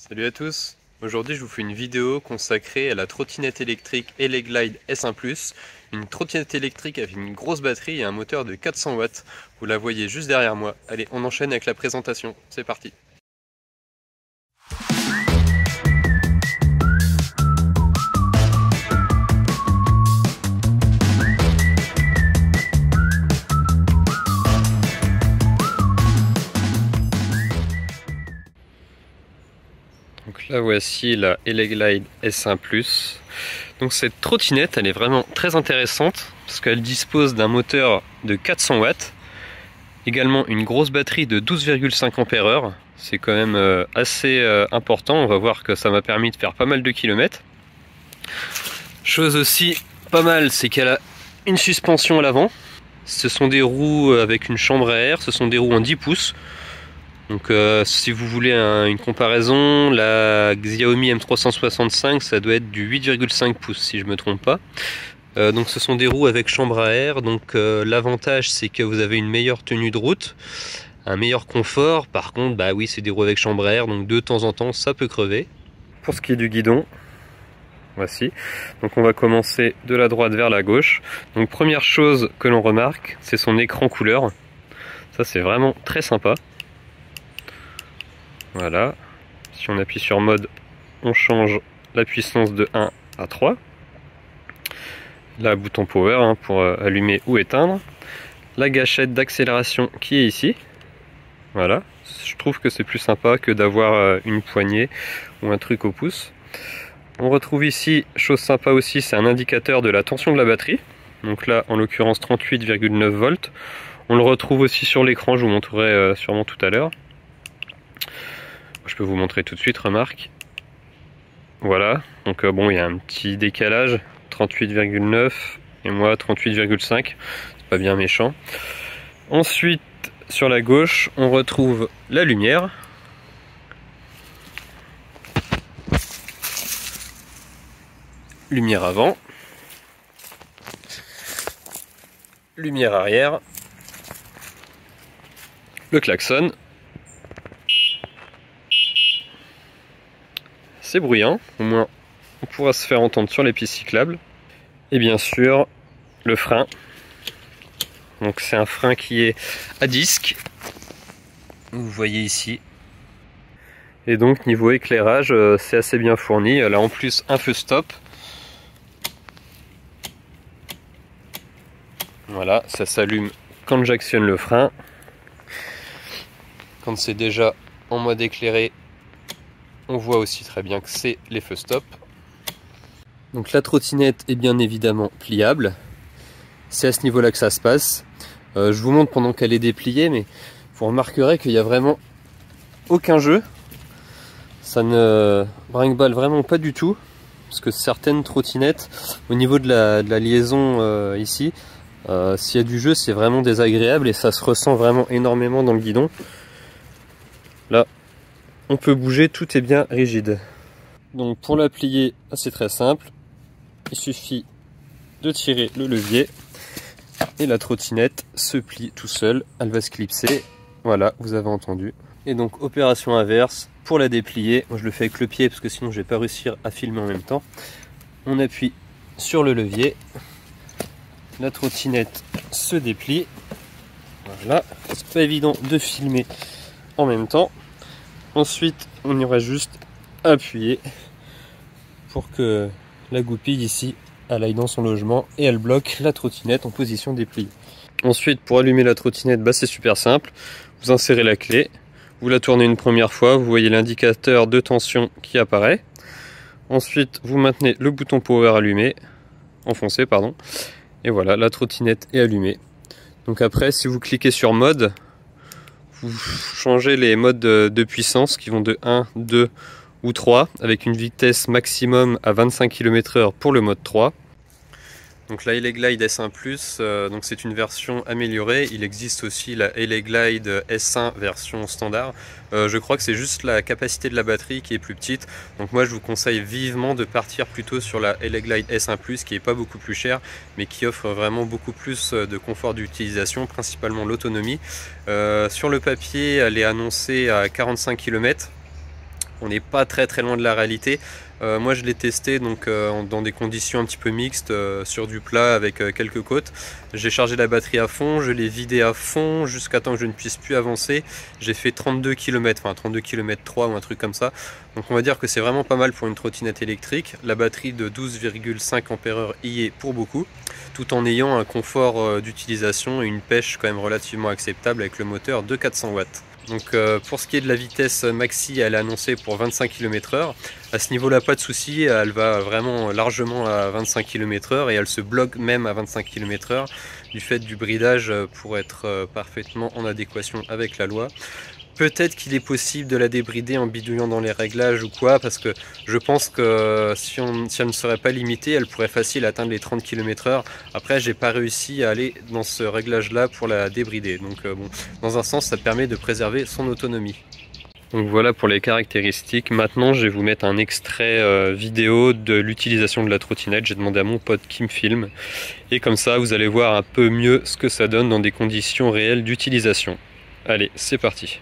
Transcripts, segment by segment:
Salut à tous, aujourd'hui je vous fais une vidéo consacrée à la trottinette électrique Eleglide S1+, une trottinette électrique avec une grosse batterie et un moteur de 400 watts. Vous la voyez juste derrière moi. Allez, on enchaîne avec la présentation, c'est parti. Donc là voici la Eleglide S1+. Donc cette trottinette elle est vraiment très intéressante parce qu'elle dispose d'un moteur de 400 watts, également une grosse batterie de 12,5 ampères. C'est quand même assez important, on va voir que ça m'a permis de faire pas mal de kilomètres. Chose aussi pas mal, c'est qu'elle a une suspension à l'avant. Ce sont des roues avec une chambre à air, ce sont des roues en 10 pouces. Donc si vous voulez une comparaison, la Xiaomi M365 ça doit être du 8,5 pouces si je me trompe pas. Donc ce sont des roues avec chambre à air, donc l'avantage c'est que vous avez une meilleure tenue de route, un meilleur confort. Par contre bah oui, c'est des roues avec chambre à air, donc de temps en temps ça peut crever. Pour ce qui est du guidon, voici, donc on va commencer de la droite vers la gauche. Donc première chose que l'on remarque, c'est son écran couleur. Ça c'est vraiment très sympa. Voilà, si on appuie sur mode, on change la puissance de 1 à 3. Là, bouton power pour allumer ou éteindre. La gâchette d'accélération qui est ici. Voilà, je trouve que c'est plus sympa que d'avoir une poignée ou un truc au pouce. On retrouve ici, chose sympa aussi, c'est un indicateur de la tension de la batterie. Donc là, en l'occurrence 38,9 volts. On le retrouve aussi sur l'écran, je vous montrerai sûrement tout à l'heure. Je peux vous montrer tout de suite, remarque. Voilà, donc bon, il y a un petit décalage, 38,9 et moi 38,5, c'est pas bien méchant. Ensuite, sur la gauche, on retrouve la lumière. Lumière avant. Lumière arrière. Le klaxon. C'est bruyant, au moins on pourra se faire entendre sur les pistes cyclables. Et bien sûr, le frein. Donc c'est un frein qui est à disque. Vous voyez ici. Et donc niveau éclairage, c'est assez bien fourni. Elle a en plus un feu stop. Voilà, ça s'allume quand j'actionne le frein. Quand c'est déjà en mode éclairé, on voit aussi très bien que c'est les feux stop. Donc la trottinette est bien évidemment pliable. C'est à ce niveau-là que ça se passe. Je vous montre pendant qu'elle est dépliée, mais vous remarquerez qu'il n'y a vraiment aucun jeu. Ça ne brinque-balle vraiment pas du tout. Parce que certaines trottinettes, au niveau de la liaison ici, s'il y a du jeu, c'est vraiment désagréable et ça se ressent vraiment énormément dans le guidon. Là, on peut bouger, tout est bien rigide. Donc pour la plier, c'est très simple. Il suffit de tirer le levier et la trottinette se plie tout seul. Elle va se clipser. Voilà, vous avez entendu. Et donc opération inverse, pour la déplier, moi je le fais avec le pied parce que sinon je vais pas réussir à filmer en même temps. On appuie sur le levier. La trottinette se déplie. Voilà, c'est pas évident de filmer en même temps. Ensuite, on ira juste appuyer pour que la goupille ici, elle aille dans son logement et elle bloque la trottinette en position dépliée. Ensuite, pour allumer la trottinette, c'est super simple. Vous insérez la clé, vous la tournez une première fois, vous voyez l'indicateur de tension qui apparaît. Ensuite, vous maintenez le bouton power allumé, enfoncé, pardon. Et voilà, la trottinette est allumée. Donc après, si vous cliquez sur mode, vous changez les modes de puissance qui vont de 1, 2 ou 3 avec une vitesse maximum à 25 km/h pour le mode 3. Donc la Eleglide S1+, donc c'est une version améliorée. Il existe aussi la Eleglide S1 version standard. Je crois que c'est juste la capacité de la batterie qui est plus petite. Donc moi je vous conseille vivement de partir plutôt sur la Eleglide S1+, qui est pas beaucoup plus chère, mais qui offre vraiment beaucoup plus de confort d'utilisation, principalement l'autonomie. Sur le papier, elle est annoncée à 45 km. On n'est pas très loin de la réalité. Moi je l'ai testé donc dans des conditions un petit peu mixtes, sur du plat avec quelques côtes. J'ai chargé la batterie à fond, je l'ai vidé à fond jusqu'à temps que je ne puisse plus avancer. J'ai fait 32 km, enfin 32 km 3 ou un truc comme ça. Donc on va dire que c'est vraiment pas mal pour une trottinette électrique. La batterie de 12,5 Ah y est pour beaucoup, tout en ayant un confort d'utilisation et une pêche quand même relativement acceptable avec le moteur de 400 watts. Donc pour ce qui est de la vitesse maxi, elle est annoncée pour 25 km/h. À ce niveau là pas de souci, elle va vraiment largement à 25 km/h et elle se bloque même à 25 km/h du fait du bridage pour être parfaitement en adéquation avec la loi. Peut-être qu'il est possible de la débrider en bidouillant dans les réglages ou quoi, parce que je pense que si elle ne serait pas limitée, elle pourrait facile atteindre les 30 km/h. Après, j'ai pas réussi à aller dans ce réglage là pour la débrider. Donc bon, dans un sens, ça permet de préserver son autonomie. Donc voilà pour les caractéristiques. Maintenant, je vais vous mettre un extrait vidéo de l'utilisation de la trottinette. J'ai demandé à mon pote qui me filme. Et comme ça, vous allez voir un peu mieux ce que ça donne dans des conditions réelles d'utilisation. Allez, c'est parti.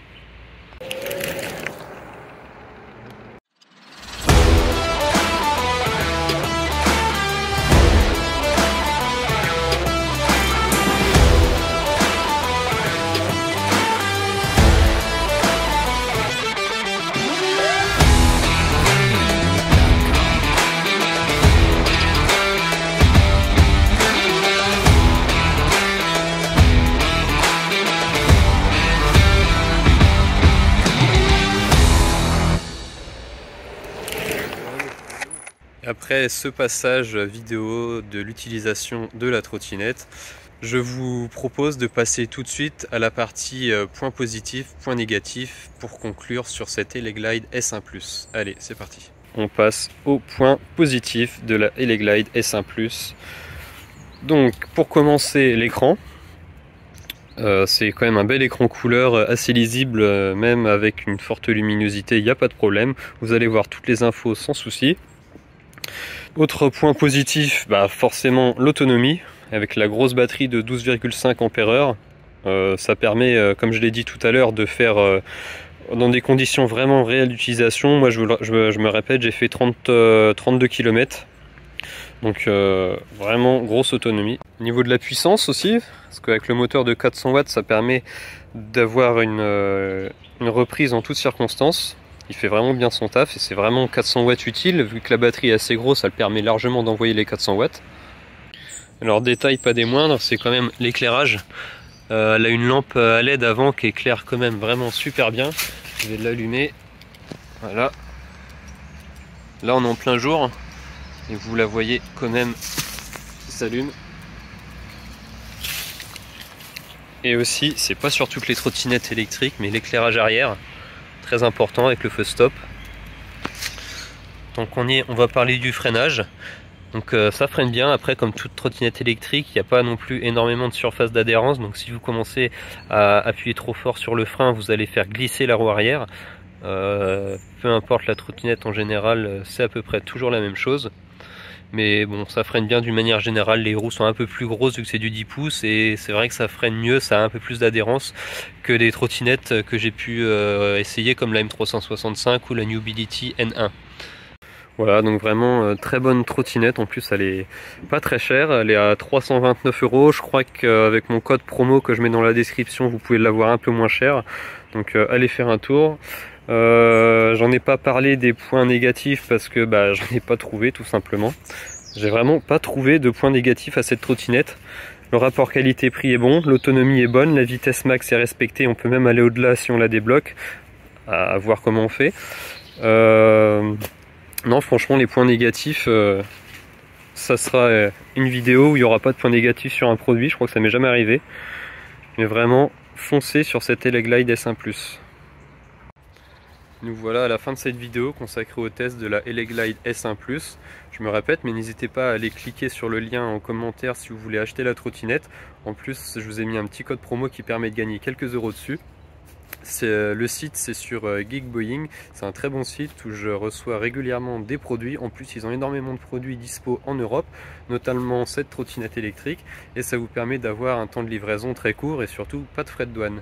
Après ce passage vidéo de l'utilisation de la trottinette, je vous propose de passer tout de suite à la partie point positif, point négatif pour conclure sur cette Eleglide S1+. Allez, c'est parti. On passe au point positif de la Eleglide S1+. Donc pour commencer, l'écran. C'est quand même un bel écran couleur assez lisible, même avec une forte luminosité, il n'y a pas de problème. Vous allez voir toutes les infos sans souci. Autre point positif, forcément l'autonomie, avec la grosse batterie de 12,5 Ah. Ça permet, comme je l'ai dit tout à l'heure, de faire dans des conditions vraiment réelles d'utilisation. Moi je me répète, j'ai fait 32 km. Donc vraiment grosse autonomie. Au niveau de la puissance aussi, parce qu'avec le moteur de 400 watts, ça permet d'avoir une reprise en toutes circonstances. Il fait vraiment bien son taf et c'est vraiment 400 watts utile. Vu que la batterie est assez grosse, elle permet largement d'envoyer les 400 watts. Alors détail pas des moindres, c'est quand même l'éclairage. Elle a une lampe à LED avant qui éclaire quand même vraiment super bien. Je vais l'allumer. Voilà. Là on est en plein jour. Et vous la voyez quand même qui s'allume. Et aussi, c'est pas sur toutes les trottinettes électriques, mais l'éclairage arrière, très important avec le feu stop. Tant qu'on y est, on va parler du freinage. Donc ça freine bien. Après, comme toute trottinette électrique, il n'y a pas non plus énormément de surface d'adhérence. Donc si vous commencez à appuyer trop fort sur le frein, vous allez faire glisser la roue arrière. Peu importe la trottinette en général, c'est à peu près toujours la même chose. Mais bon, ça freine bien d'une manière générale. Les roues sont un peu plus grosses vu que c'est du 10 pouces et c'est vrai que ça freine mieux, ça a un peu plus d'adhérence que les trottinettes que j'ai pu essayer comme la M365 ou la Newbility N1. Voilà, donc vraiment très bonne trottinette. En plus, elle est pas très chère, elle est à 329 €. Je crois qu'avec mon code promo que je mets dans la description, vous pouvez l'avoir un peu moins cher. Donc allez faire un tour. J'en ai pas parlé des points négatifs parce que j'en ai pas trouvé tout simplement. J'ai vraiment pas trouvé de points négatifs à cette trottinette. Le rapport qualité-prix est bon, l'autonomie est bonne, la vitesse max est respectée, on peut même aller au-delà si on la débloque, à voir comment on fait. Non, franchement, les points négatifs, ça sera une vidéo où il n'y aura pas de points négatifs sur un produit, je crois que ça m'est jamais arrivé. Mais vraiment, foncez sur cette Eleglide S1+. Nous voilà à la fin de cette vidéo consacrée au test de la Eleglide S1+. Je me répète, mais n'hésitez pas à aller cliquer sur le lien en commentaire si vous voulez acheter la trottinette. En plus, je vous ai mis un petit code promo qui permet de gagner quelques euros dessus. Le site, c'est sur Geekboying. C'est un très bon site où je reçois régulièrement des produits. En plus, ils ont énormément de produits dispo en Europe, notamment cette trottinette électrique. Et ça vous permet d'avoir un temps de livraison très court et surtout pas de frais de douane.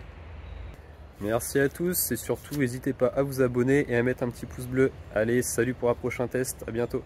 Merci à tous et surtout n'hésitez pas à vous abonner et à mettre un petit pouce bleu. Allez, salut pour un prochain test, à bientôt.